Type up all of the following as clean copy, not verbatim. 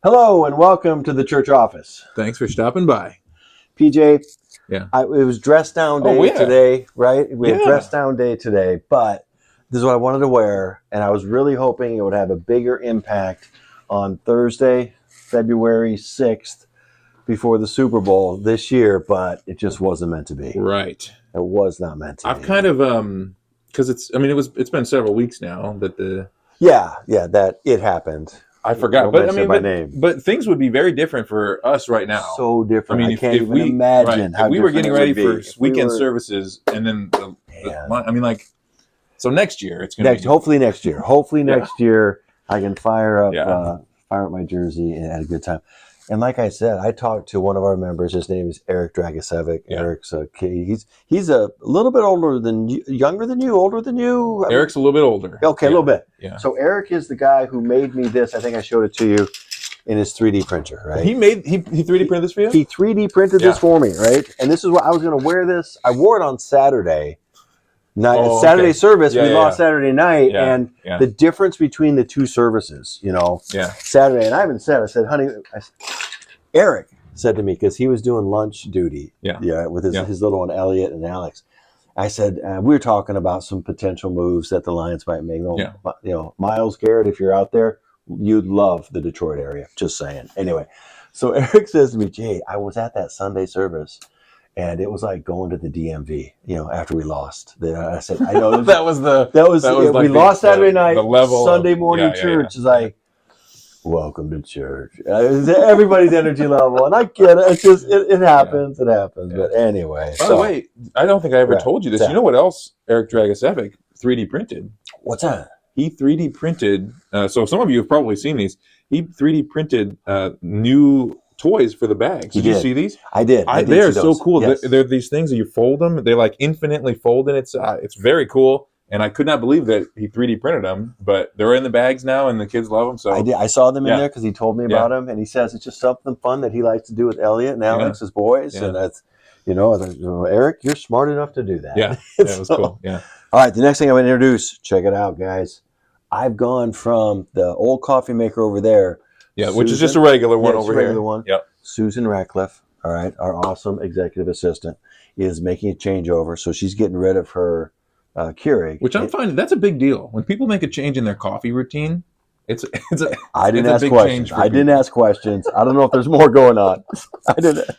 Hello and welcome to the church office. Thanks for stopping by. PJ, Yeah. it was dress down day yeah. today, right? We had Yeah. dress down day today, but this is what I wanted to wear, and I was really hoping it would have a bigger impact on Thursday, February 6th, before the Super Bowl this year, but it just wasn't meant to be. Right. It was not meant to be. I've kind of because it's been several weeks now that that it happened. I forgot, Don't mention but things would be very different for us right now. So different. I can't even we, imagine right, how if we were getting ready for weekend were, services, and then so next year it's going to be hopefully next year. Hopefully next year I can fire up my jersey and have a good time. And like I said, I talked to one of our members. His name is Eric Dragosevic. Yeah. Eric's a kid. He's a little bit older than you, older than you. Eric's a little bit older. Okay, a little bit. Yeah. So Eric is the guy who made me this. I think I showed it to you in his 3D printer, right? He 3D printed this for you? He 3D printed this for me, right? And this is what I was going to wear this. I wore it on Saturday night. Saturday service. We lost Saturday night, and the difference between the two services, Saturday, and I even said, I said, honey, Eric said to me, because he was doing lunch duty, with his little one, Elliot and Alex. I said, we were talking about some potential moves that the Lions might make. Myles Garrett, if you're out there, you'd love the Detroit area. Just saying. Anyway, so Eric says to me, Jay, I was at that Sunday service, and it was like going to the DMV, after we lost. I said, I know we lost Saturday night, the level Sunday morning church is like, welcome to church. Everybody's energy level, and I get it. It's just it happens. It happens. But anyway. By the way, I don't think I ever told you this. You know what else Eric Dragosevic 3D printed? What's that? He 3D printed. So some of you have probably seen these. He 3D printed new toys for the bags. Did you see these? I did. They are so cool. Yes. They're these things that you fold them. They like infinitely fold, and it's very cool. And I could not believe that he 3D printed them, but they're in the bags now, and the kids love them. So I did. I saw them in there because he told me about them, and he says it's just something fun that he likes to do with Elliot and Alex, his boys, and that's Eric, you're smart enough to do that. Yeah, it was cool. Yeah. All right, the next thing I'm going to introduce. Check it out, guys. I've gone from the old coffee maker over there. Yeah, which is just a regular one over here. Regular one. Yep. Susan Ratcliffe, all right, our awesome executive assistant, is making a changeover, so she's getting rid of her Keurig, which I'm finding that's a big deal. When people make a change in their coffee routine, I didn't ask questions. I didn't ask questions. I don't know if there's more going on. I didn't.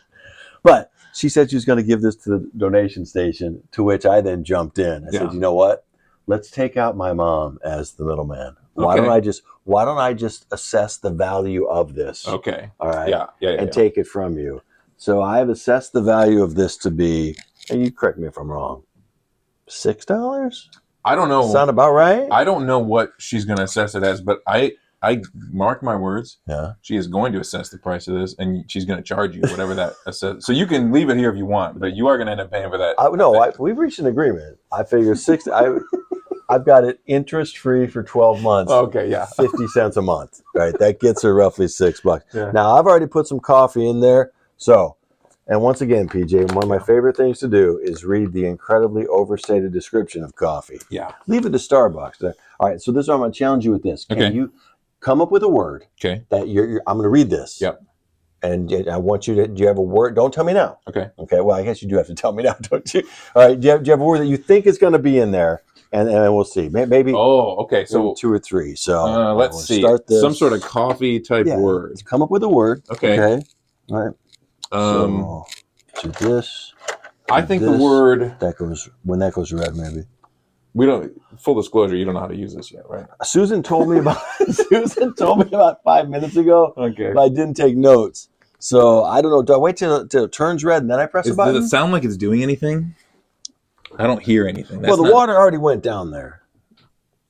But she said she was going to give this to the donation station, to which I then jumped in. I said, you know what? Let's take out my mom as the middleman. Why don't I just assess the value of this? Okay. All right. And take it from you. So I have assessed the value of this to be, and you correct me if I'm wrong, $6? I don't know. Sound about right? I don't know what she's going to assess it as, but I mark my words. Yeah. She is going to assess the price of this, and she's going to charge you whatever that assess. So you can leave it here if you want, but you are going to end up paying for that. We've reached an agreement. I figure I've got it interest free for 12 months. Okay, yeah. 50 cents a month. Right. That gets her roughly $6. Yeah. Now I've already put some coffee in there. So, and once again, PJ, one of my favorite things to do is read the incredibly overstated description of coffee. Yeah. Leave it to Starbucks. All right. So this is what I'm going to challenge you with this. Can you come up with a word that I'm going to read this. Yep. And I want you to, do you have a word? Don't tell me now. Okay. Okay. Well, I guess you do have to tell me now, don't you? All right. Do you have a word that you think is going to be in there? And we'll see. Maybe. Oh, okay. So 2 or 3. So let's see. Start this. Some sort of coffee type word. Let's come up with a word. Okay. All right. So to this. I think the word that goes red, maybe. We don't. Full disclosure, you don't know how to use this yet, right? Susan told me about 5 minutes ago. Okay. But I didn't take notes, so I don't know. Do I wait till it turns red and then I press a button? Does it sound like it's doing anything? I don't hear anything. The water already went down there.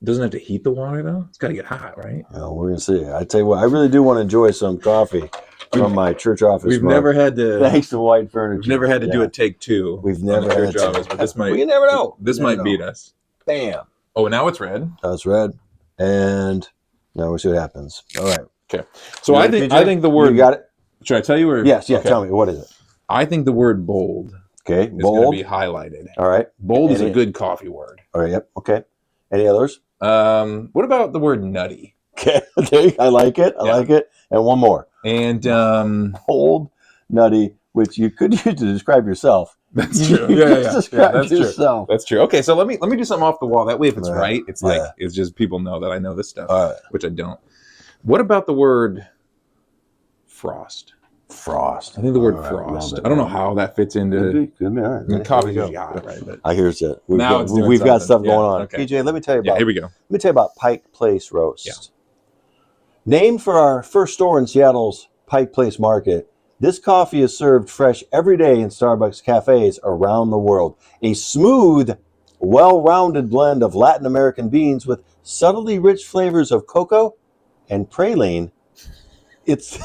Doesn't have to heat the water though. It's got to get hot, right? Well, we're gonna see. I tell you what, I really do want to enjoy some coffee from my church office. We've never had to. Thanks to White Furniture. We've never had to do a take 2. We've never had church office, but this might. You never know. This might beat us. Bam. Oh, now it's red. Now it's red, and now we'll see what happens. All right. Okay. So I think the word. You got it. Should I tell you? Or yes. Yeah. Okay. Tell me. What is it? I think the word bold. Okay. Is going to be highlighted. All right. Bold is a good coffee word. All right. Yep. Okay. Any others? What about the word nutty? Okay. Okay. I like it. I like it. And one more. And old, nutty, which you could use to describe yourself. That's true. That's true. That's true. Okay, so let me do something off the wall. That way, if it's right, it's like it's just people know that I know this stuff, which I don't. What about the word frost? Frost. I think the word frost. I don't know how that fits into. Could be. All right. I mean, coffee's usually hot, right? But I hear it. We've got stuff going on. Okay. PJ, let me tell you about. Here we go. Let me tell you about Pike Place Roast. Yeah. Named for our first store in Seattle's Pike Place Market, this coffee is served fresh every day in Starbucks cafes around the world. A smooth, well-rounded blend of Latin American beans with subtly rich flavors of cocoa and praline. It's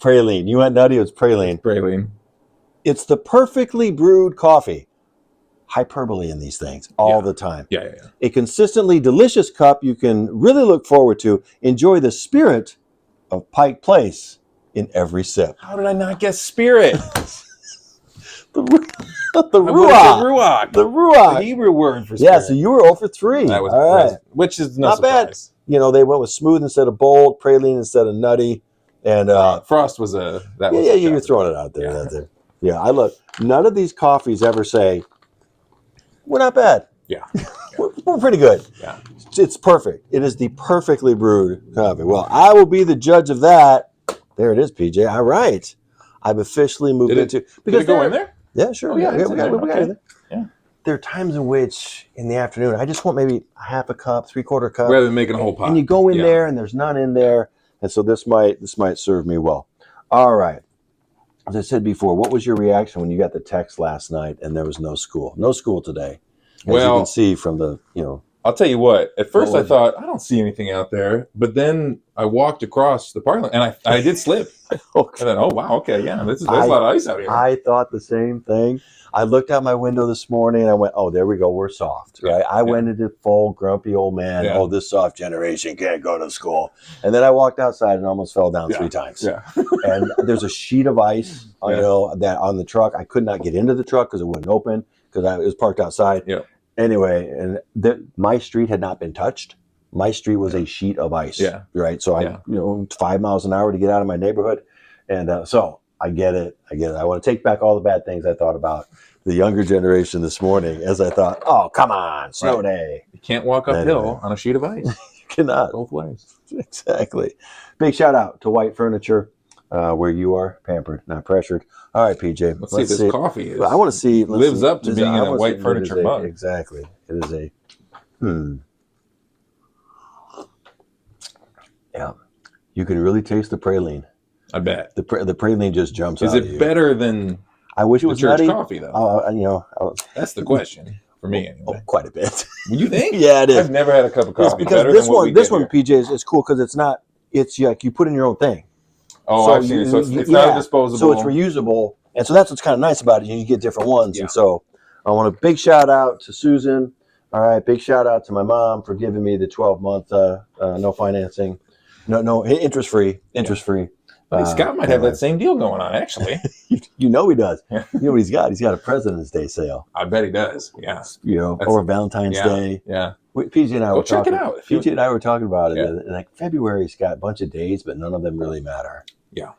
praline. You went nutty, it's praline. Praline. It's the perfectly brewed coffee. Hyperbole in these things all the time. Yeah. A consistently delicious cup you can really look forward to. Enjoy the spirit of Pike Place in every sip. How did I not guess spirit? the ruach. The ruach. The Hebrew word for spirit. Yeah, so you were 0 for 3. That was all right. Which is not surprise. Bad. You know, they went with smooth instead of bold, praline instead of nutty, and frost was a that. Yeah, you're throwing it out there. Yeah, I look. None of these coffees ever say we're not bad. Yeah. We're pretty good. Yeah. It's perfect. It is the perfectly brewed coffee. Well, I will be the judge of that. There it is, PJ. All right. I've officially moved into because did it go in there? Yeah, sure. We got it there. Yeah. There are times in which in the afternoon I just want maybe a half a cup, 3/4 cup. Rather than making a whole pot. And you go in there and there's none in there. And so this might serve me well. All right. As I said before, what was your reaction when you got the text last night and there was no school? No school today. As you can see from the, I'll tell you what. At first I thought, I don't see anything out there. But then I walked across the parking lot and I did slip. Okay. And then, oh, wow, okay, yeah, there's a lot of ice out here. I thought the same thing. I looked out my window this morning and I went, oh, there we go, we're soft, right? I went into full grumpy old man, this soft generation can't go to school. And then I walked outside and almost fell down 3 times. Yeah. And there's a sheet of ice, that on the truck. I could not get into the truck because it wouldn't open because it was parked outside. Yeah. Anyway, and my street had not been touched. My street was a sheet of ice. Yeah. Right. So I, 5 miles an hour to get out of my neighborhood. And so I get it. I want to take back all the bad things I thought about the younger generation this morning as I thought, oh, come on, snow day. You can't walk uphill on a sheet of ice. You cannot. Both ways. Exactly. Big shout out to White Furniture, where you are pampered, not pressured. All right, PJ. Let's see if this coffee is. I want to see. Lives up to being in a White Furniture mug. Exactly. It is a. Yeah. You can really taste the praline. I bet. The praline just jumps out. Is it better than I wish it was church nutty. Coffee, though? That's the question for me, anyway. Quite a bit. You think? Yeah, it is. I've never had a cup of coffee. It's because this one, PJ, is cool because it's not. It's like you put in your own thing. Oh, so I've seen it. So it's not disposable. So it's reusable, and so that's what's kind of nice about it. You get different ones, and so I want a big shout out to Susan. All right, big shout out to my mom for giving me the 12-month no financing, no interest free. Scott might have that same deal going on, actually. You know he does. You know what he's got? He's got a President's Day sale. I bet he does. Yeah. Or Valentine's Day. Yeah. PJ and I were talking. Check it out. PJ and I were talking about it. Yeah. Like February's got a bunch of days, but none of them really matter. Yeah.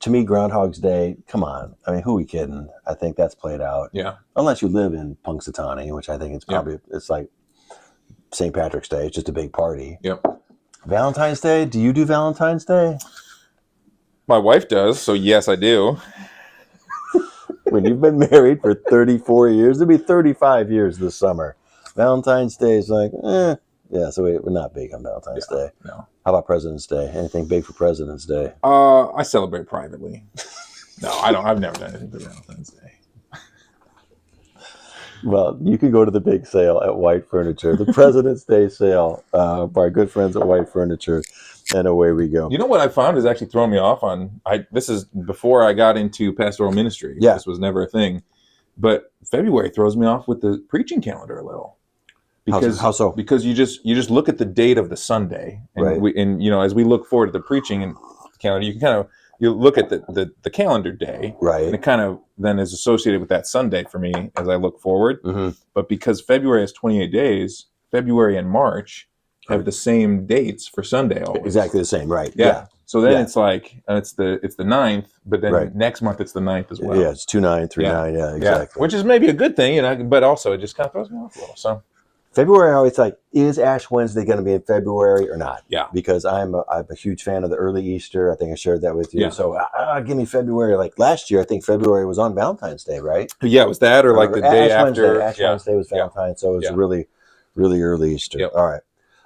To me, Groundhog's Day. Come on. I mean, who are we kidding? I think that's played out. Yeah. Unless you live in Punxsutawney, which I think it's probably it's like St. Patrick's Day. It's just a big party. Yep. Valentine's Day. Do you do Valentine's Day? My wife does, so yes, I do. When you've been married for 34 years, it'll be 35 years this summer. Valentine's Day is like, yeah, so we're not big on Valentine's Day. No. How about President's Day? Anything big for President's Day? I celebrate privately. No, I don't. I've never done anything for Valentine's Day. Well, you can go to the big sale at White Furniture, the President's Day sale by our good friends at White Furniture. And away we go. You know what I found is actually throwing me off on. This is before I got into pastoral ministry. Yeah. This was never a thing. But February throws me off with the preaching calendar a little. Because, how so? Because you just look at the date of the Sunday, and right. As we look forward to the preaching and calendar, you can you look at the calendar day, right? And it kind of then is associated with that Sunday for me as I look forward. Mm-hmm. But because February has 28 days, February and March have the same dates for Sunday always. Exactly the same, right? Yeah. So then it's like it's the 9th, but then next month it's the 9th as well. Yeah, it's 2/9, 3/9. Yeah, exactly. Which is maybe a good thing, but also it just kind of throws me off a little. So February, I always like, is Ash Wednesday going to be in February or not? Yeah. Because I'm a huge fan of the early Easter. I think I shared that with you. Yeah. So give me February. Like last year, I think February was on Valentine's Day, right? Yeah, it was that or like the day after. Ash Wednesday was Valentine's, so it was really, really early Easter. Yep. All right.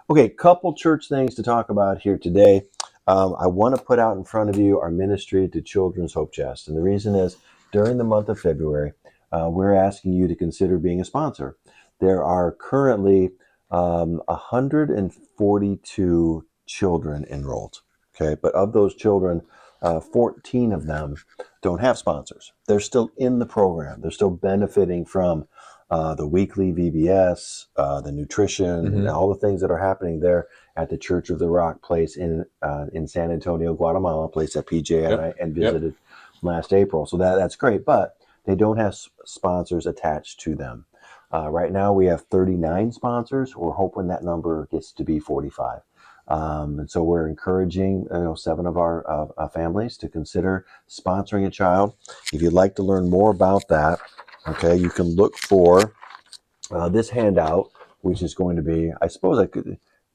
Okay, couple church things to talk about here today. I want to put out in front of you our ministry to Children's Hope Chest. And the reason is during the month of February, we're asking you to consider being a sponsor. There are currently 142 children enrolled. Okay, but of those children, 14 of them don't have sponsors. They're still in the program. They're still benefiting from the weekly VBS, the nutrition, and all the things that are happening there at the Church of the Rock place in San Antonio, Guatemala, place that PJ and visited last April. So that's great, but they don't have sponsors attached to them. Right now we have 39 sponsors. We're hoping that number gets to be 45. And so we're encouraging 7 of our families to consider sponsoring a child. If you'd like to learn more about that, okay, you can look for this handout, which is going to be, I suppose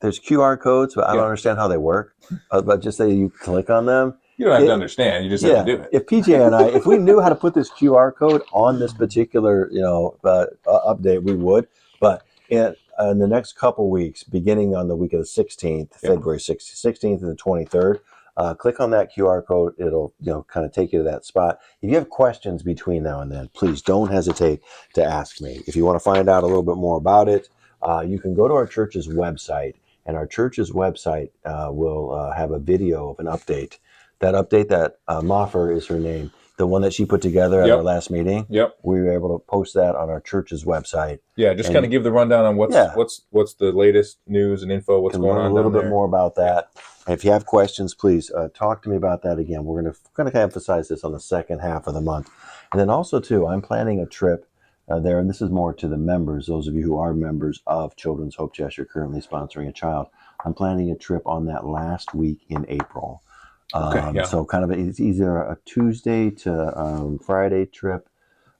there's QR codes, but I don't understand how they work. But just say you click on them. You don't have to understand. You just have to do it. If PJ and I, if we knew how to put this QR code on this particular, update, we would. But in the next couple weeks, beginning on the week of the 16th, February 16th and the 23rd, click on that QR code. It'll, kind of take you to that spot. If you have questions between now and then, please don't hesitate to ask me. If you want to find out a little bit more about it, you can go to our church's website, and our church's website will have a video of an update. That update that Moffer is her name, the one that she put together at our last meeting. Yep. We were able to post that on our church's website. Yeah, just kind of give the rundown on what's the latest news and info, what's going on. A little bit more about that. And if you have questions, please talk to me about that again. We're going to emphasize this on the second half of the month. And then also, too, I'm planning a trip there, and this is more to the members, those of you who are members of Children's Hope Chest, you're currently sponsoring a child. I'm planning a trip on that last week in April. So kind of it's either a Tuesday to Friday trip,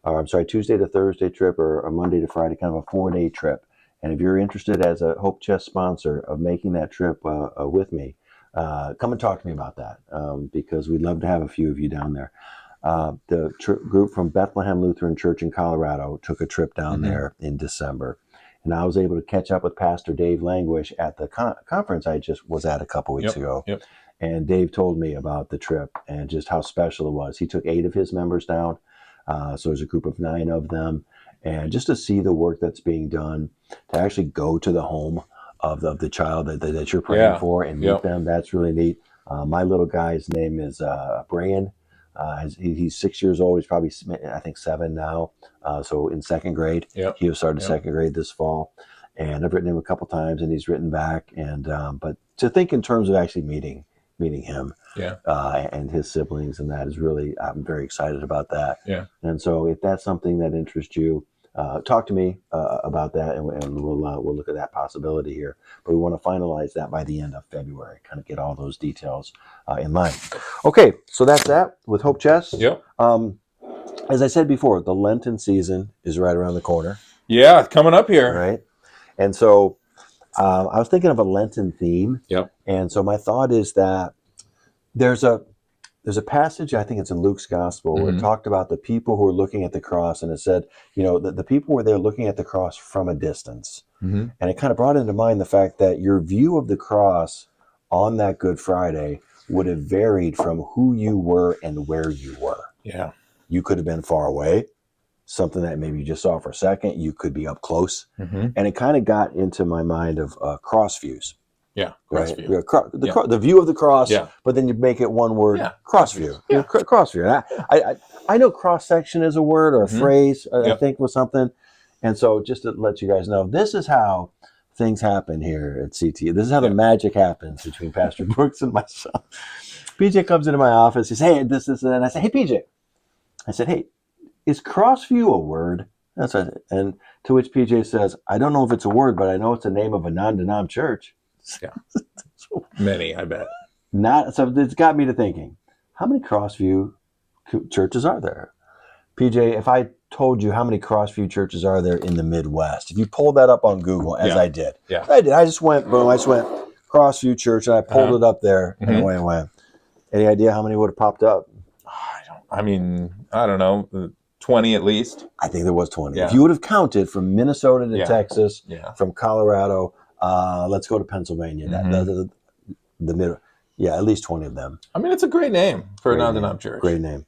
or I'm sorry, Tuesday to Thursday trip, or a Monday to Friday, kind of a 4-day trip. And if you're interested as a Hope Chest sponsor of making that trip with me, come and talk to me about that because we'd love to have a few of you down there. The group from Bethlehem Lutheran Church in Colorado took a trip down there in December. And I was able to catch up with Pastor Dave Languish at the conference I just was at a couple weeks ago. Yep. And Dave told me about the trip and just how special it was. He took 8 of his members down. So there's a group of 9 of them. And just to see the work that's being done, to actually go to the home of the child that you're praying for and meet them, that's really neat. My little guy's name is Brian. He's 6 years old. He's probably, I think, 7 now. So in second grade, he was started second grade this fall. And I've written him a couple times, and he's written back. And but to think in terms of actually meeting him and his siblings, and that is really, I'm very excited about that. Yeah. And so if that's something that interests you, talk to me about that, and we'll look at that possibility here. But we want to finalize that by the end of February, kind of get all those details in line. Okay, so that's that with Hope Chest. Yep. As I said before, the Lenten season is right around the corner. Yeah, it's coming up here. Right. And so I was thinking of a Lenten theme. Yep. And so my thought is that there's a passage, I think it's in Luke's gospel, where it talked about the people who were looking at the cross, and it said, the people were there looking at the cross from a distance. And it kind of brought into mind the fact that your view of the cross on that Good Friday would have varied from who you were and where you were. Yeah. You could have been far away, something that maybe you just saw for a second. You could be up close. And it kind of got into my mind of cross views. Yeah, cross view. The view of the cross, but then you make it one word, cross view. Yeah. Cross view. I know cross section is a word or a phrase, I think was something. And so just to let you guys know, this is how things happen here at CT. This is how the magic happens between Pastor Brooks and myself. PJ comes into my office. He says, hey, this, and I say, hey, PJ. I said, hey, is cross view a word? That's what I said. And to which PJ says, I don't know if it's a word, but I know it's the name of a non-denom church. Yeah. Many, I bet. So it's got me to thinking, how many Crossview churches are there? PJ, if I told you how many Crossview churches are there in the Midwest, if you pulled that up on Google, as I did. Yeah. I did. I just went, boom, Crossview Church, and I pulled it up there, and away it went. Any idea how many would have popped up? I don't know, 20 at least. I think there was 20. Yeah. If you would have counted from Minnesota to Texas, from Colorado, let's go to Pennsylvania, the middle. Yeah, at least 20 of them. I mean, it's a great name for a non-denom church. Great name.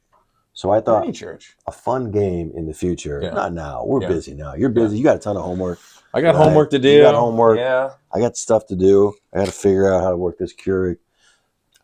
So I thought church. A fun game in the future. Yeah. Not now. We're busy now. You're busy. You got a ton of homework. I got homework to do. You got homework. Yeah. I got stuff to do. I got to figure out how to work this Keurig.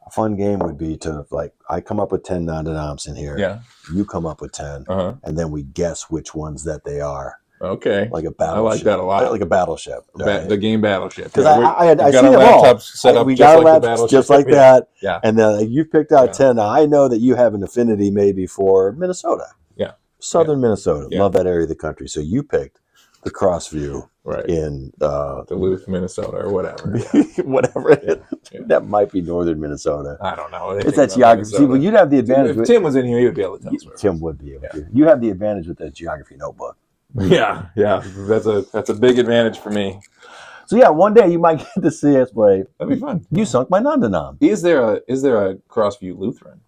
A fun game would be to, I come up with 10 non-denoms in here. Yeah. You come up with 10. And then we guess which ones that they are. Okay. Like a battleship. I like that a lot. Like a battleship. Right? The game Battleship. Because I see them all. Set up we got like laptops just like that. Yeah. And then you picked out 10. Now, I know that you have an affinity maybe for Minnesota. Yeah. Southern Minnesota. Yeah. Love that area of the country. So you picked the Crossview in Duluth, Minnesota, or whatever. Whatever it is. Yeah. That might be northern Minnesota. I don't know. It's that geography. See, well, you'd have the advantage. If Tim was in here, he would be able to tell us. Tim would be able to. You have the advantage with that geography notebook. Yeah. That's a big advantage for me. So yeah, one day you might get to see us play. That'd be fun. You sunk my non-denom. Is there a Crossview Lutheran?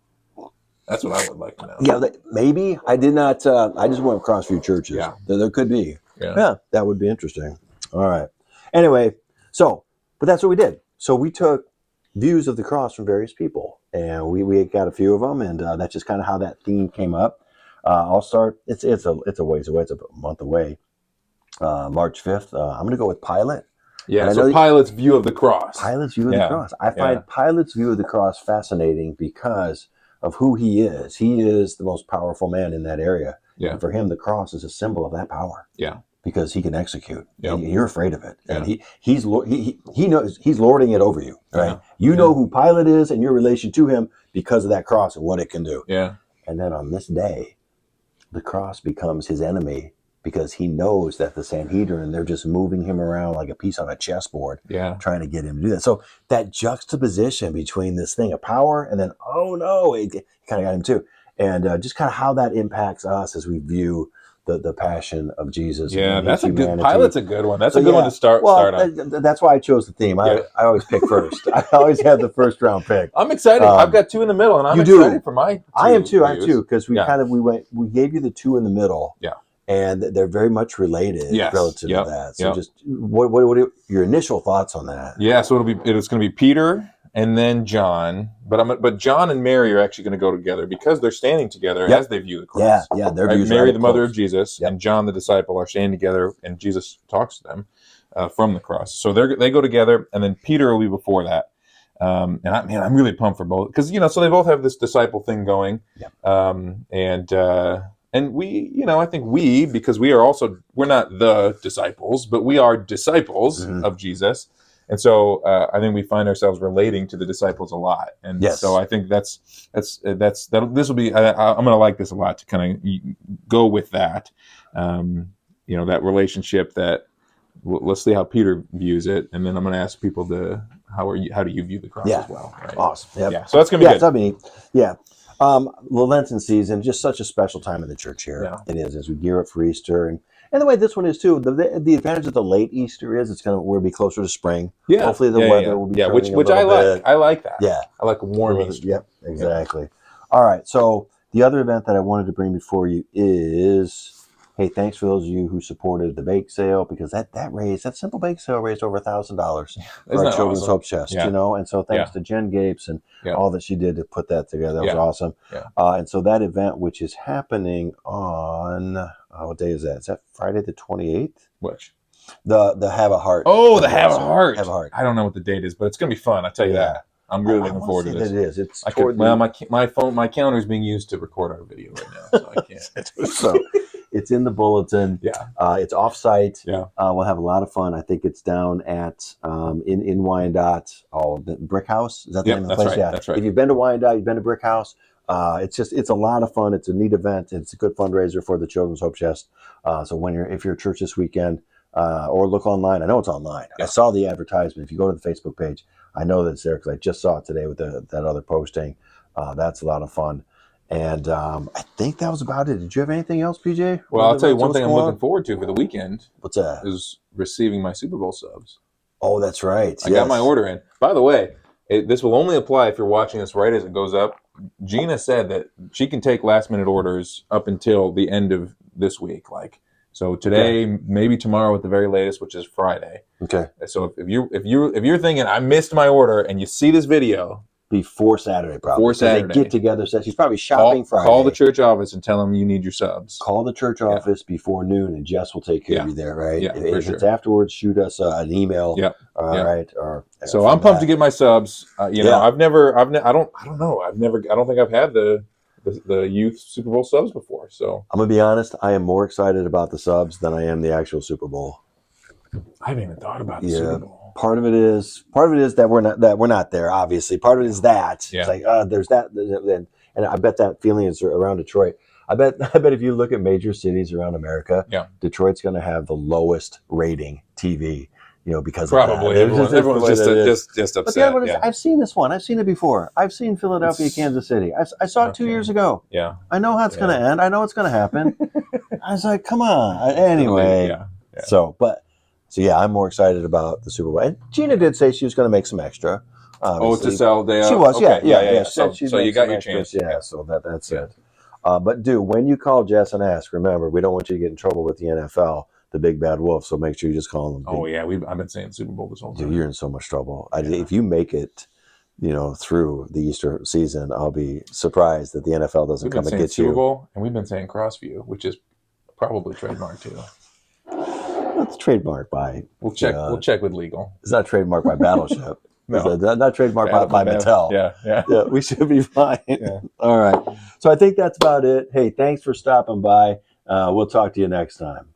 That's what I would like to know. Yeah, maybe. I did not. I just went Crossview churches. Yeah, there could be. Yeah, that would be interesting. All right. Anyway, but that's what we did. So we took views of the cross from various people, and we got a few of them, and that's just kind of how that theme came up. I'll start. It's a ways away. It's a month away. March 5th. I'm going to go with Pilate. Yeah. So Pilate's view of the cross. Pilate's view of the cross. I find Pilate's view of the cross fascinating because of who he is. He is the most powerful man in that area. Yeah. And for him, the cross is a symbol of that power. Yeah. Because he can execute. Yep. And you're afraid of it. Yeah. And he knows he's lording it over you. Right. Yeah. You know who Pilate is and your relation to him because of that cross and what it can do. Yeah. And then on this day, the cross becomes his enemy because he knows that the Sanhedrin, they're just moving him around like a piece on a chessboard, trying to get him to do that. So that juxtaposition between this thing of power and then, oh no, it kind of got him too. And just kind of how that impacts us as we view the passion of Jesus. Yeah, that's humanity. Pilate's a good one. That's a good one to start on. That's why I chose the theme. I always pick first. I always have the first round pick. I'm excited. I've got two in the middle, and I'm excited for my two. I am too. Because we we gave you the two in the middle. Yeah. And they're very much related relative to that. So just what are your initial thoughts on that? Yeah, so it's going to be Peter and then John, but John and Mary are actually going to go together because they're standing together as they view the cross. Yeah, their views. Mary, the mother of Jesus, and John, the disciple, are standing together, and Jesus talks to them from the cross. So they go together, and then Peter will be before that. I'm really pumped for both because so they both have this disciple thing going, and we, I think because we're not the disciples, but we are disciples of Jesus. And so I think we find ourselves relating to the disciples a lot. And so I think this will be, I'm going to like this a lot to kind of go with that, that relationship that let's see how Peter views it. And then I'm going to ask people how do you view the cross as well? Right? Awesome. Yep. Yeah. So that's going to be good. That'd be neat. Yeah. The Lenten season, just such a special time in the church here. Yeah. It is as we gear up for Easter, and the way this one is too. The advantage of the late Easter is we'll be closer to spring. Yeah. Hopefully the weather will be which I like. I like that. Yeah. I like a warm Easter. Yep. Exactly. Yeah. All right. So the other event that I wanted to bring before you is, hey, thanks for those of you who supported the bake sale because that simple bake sale raised over $1,000 for our Children's Hope Chest. And so thanks to Jen Gapes and all that she did to put that together. That was awesome. Yeah. And so that event, which is happening on what day is that? Is that Friday the 28th? Which? The Have a Heart. Oh, the Have a Heart. Have a Heart. I don't know what the date is, but it's going to be fun. I tell you that. I'm really looking forward to this. It is. It's my calendar is being used to record our video right now, so I can't. So it's in the bulletin. Yeah. It's offsite. Yeah. We'll have a lot of fun. I think it's down at in Wyandotte. Oh, the Brick House. Is that the name of the place? Right, that's right. If you've been to Wyandotte, you've been to Brick House. It's a lot of fun. It's a neat event. It's a good fundraiser for the Children's Hope Chest. So if you're at church this weekend, or look online, I know it's online. Yeah. I saw the advertisement. If you go to the Facebook page, I know that it's there because I just saw it today with that other posting. That's a lot of fun. And I think that was about it. Did you have anything else, PJ? Well, I'll tell you one thing I'm looking forward to for the weekend. What's that? Is receiving my Super Bowl subs. Oh, that's right. I got my order in. By the way, this will only apply if you're watching this right as it goes up. Gina said that she can take last-minute orders up until the end of this week. So today, maybe tomorrow at the very latest, which is Friday. Okay. So if you're thinking I missed my order and you see this video. Before Saturday, probably. Before Saturday. They get together. So she's probably shopping Friday. Call the church office and tell them you need your subs. Call the church office before noon, and Jess will take care of you there, right? Yeah, if it's afterwards, shoot us an email. Yeah. Right. So I'm pumped to get my subs. I don't think I've had the youth Super Bowl subs before. So I'm gonna be honest. I am more excited about the subs than I am the actual Super Bowl. I haven't even thought about the Super Bowl. Part of it is that we're not there. Obviously, part of it is that it's like there's that, and I bet that feeling is around Detroit. I bet if you look at major cities around America, Detroit's going to have the lowest rating TV. Because probably everyone's just upset. But the other one is, I've seen this one. I've seen it before. I've seen Philadelphia, Kansas City. I saw it 2 years ago. Yeah, I know how it's going to end. I know what's going to happen. I was like, come on. Anyway, So yeah, I'm more excited about the Super Bowl. And Gina did say she was going to make some extra. To sell day. She was, yeah. So you got your chance. Yeah, so that's it. But when you call Jess and ask, remember, we don't want you to get in trouble with the NFL, the big bad wolf. So make sure you just call them. I've been saying Super Bowl this whole time. Dude, you're in so much trouble. If you make it, through the Easter season, I'll be surprised that the NFL doesn't come and get Super Bowl, and we've been saying Crossview, which is probably trademarked too. It's trademarked by. We'll check with legal. It's not trademarked by Battleship. No. It's not trademarked by Mattel. Yeah. We should be fine. Yeah. All right. So I think that's about it. Hey, thanks for stopping by. We'll talk to you next time.